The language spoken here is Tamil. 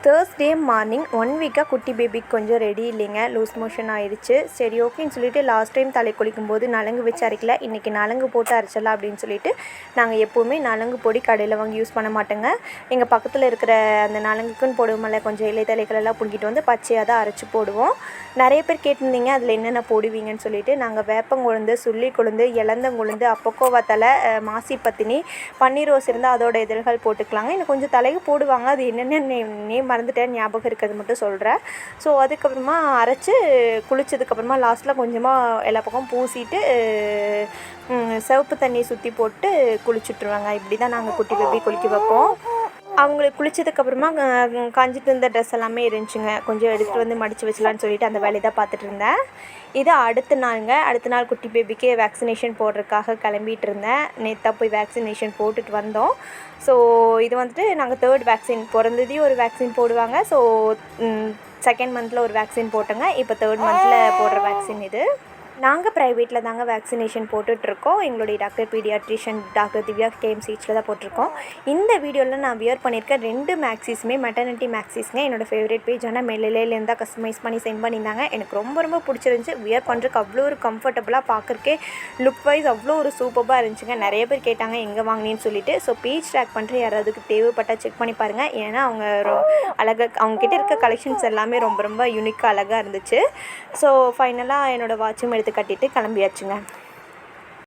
தேர்ஸ்டே மார்னிங் 1 வீக்காக குட்டி பேபிக்கு கொஞ்சம் ரெடி இல்லைங்க, லூஸ் மோஷன் ஆயிடுச்சு. சரி ஓகேன்னு சொல்லிட்டு லாஸ்ட் டைம் தலை குளிக்கும்போது நலங்கு வச்சு அரைக்கல, இன்றைக்கி நலங்கு போட்டு அரைச்சிடலாம் அப்படின்னு சொல்லிட்டு நாங்கள் எப்போவுமே நலங்கு பொடி கடையில் வாங்கி யூஸ் பண்ண மாட்டோங்க. எங்கள் பக்கத்தில் இருக்கிற அந்த நலங்குக்குன்னு போடுவோம்ல, கொஞ்சம் இலை தலைகளெல்லாம் பிடிக்கிட்டு வந்து பச்சையாக தான் அரைச்சி போடுவோம். நிறைய பேர் கேட்டிருந்தீங்க அதில் என்னென்ன போடுவீங்கன்னு சொல்லிட்டு. நாங்கள் வேப்பங்கொழுந்து, சுள்ளி கொழுந்து, இலந்தங்கொழுந்து, அப்பக்கோவா தலை, மாசி பத்தினி, பன்னீர் ரோஸ் இருந்தால் அதோட இதழ்கள் போட்டுக்கலாங்க. இன்னும் கொஞ்சம் தலைக்கு போடுவாங்க, அது என்னென்ன நேம் மறந்துட்டேன், ஞாபகம் இருக்கிறது மட்டும் சொல்கிறேன். ஸோ அதுக்கப்புறமா அரைச்சி குளித்ததுக்கப்புறமா லாஸ்ட்டில் கொஞ்சமாக எல்லா பக்கம் பூசிட்டு சிவப்பு தண்ணி சுற்றி போட்டு குளிச்சுட்ருவாங்க. இப்படி தான் நாங்கள் குட்டி பேபி குளிக்க வைப்போம். அவங்களுக்கு குளித்ததுக்கப்புறமா காஞ்சிட்டு இருந்த ட்ரெஸ் எல்லாமே இருந்துச்சுங்க, கொஞ்சம் எடுத்துகிட்டு வந்து மடித்து வச்சலான்னு சொல்லிட்டு அந்த வேலையை தான் பார்த்துட்டு இருந்தேன். இது அடுத்த நாள் குட்டி பேபிக்கு வேக்சினேஷன் போடுறதுக்காக கிளம்பிட்டு இருந்தேன். நேற்று போய் வேக்சினேஷன் போட்டுட்டு வந்தோம். ஸோ இது வந்துட்டு நாங்கள் 3rd வேக்சின், பிறந்ததையும் ஒரு வேக்சின் போடுவாங்க. ஸோ 2nd மந்தில் ஒரு வேக்சின் போட்டோங்க. இப்போ 3rd மந்தில் போடுற வேக்சின் இது. நாங்கள் ப்ரைவேட்டில் தாங்க வேக்சினேஷன் போட்டுட்ருக்கோம். எங்களுடைய டாக்டர் பீடியாட்ரிஷியன் டாக்டர் திவ்யா கேஎம்சிஹெச்சில் தான் போட்டிருக்கோம். இந்த வீடியோவில் நான் வியர் பண்ணியிருக்கேன் 2 மேக்ஸிஸுமே மெட்டர்னிட்டி மேக்ஸிஸ்ங்க. என்னோடய ஃபேவரட் பேஜ் ஆனால் மெல்லிலேருந்து தான் கஸ்டமைஸ் பண்ணி சென்ட் பண்ணியிருந்தாங்க. எனக்கு ரொம்ப பிடிச்சிருந்துச்சி. வியர் பண்ணுறதுக்கு அவ்வளோ ஒரு கம்ஃபர்டபுளாக, பார்க்குறக்கே லுக் வைஸ் அவ்வளோ ஒரு சூப்பராக இருந்துச்சுங்க. நிறைய பேர் கேட்டாங்க எங்கே வாங்கினேன்னு சொல்லிட்டு. ஸோ பேஜ் ட்ராக் பண்ணுற யாராவதுக்கு தேவைப்பட்டால் செக் பண்ணி பாருங்கள். ஏன்னா அவங்க அழகாக, அவங்கக்கிட்ட இருக்க கலெக்ஷன்ஸ் எல்லாமே ரொம்ப யூனிக்காக அழகாக இருந்துச்சு. ஸோ ஃபைனலாக என்னோடய வாட்சும் எடுத்து கட்டிட்டு கிளம்பியாச்சுங்க.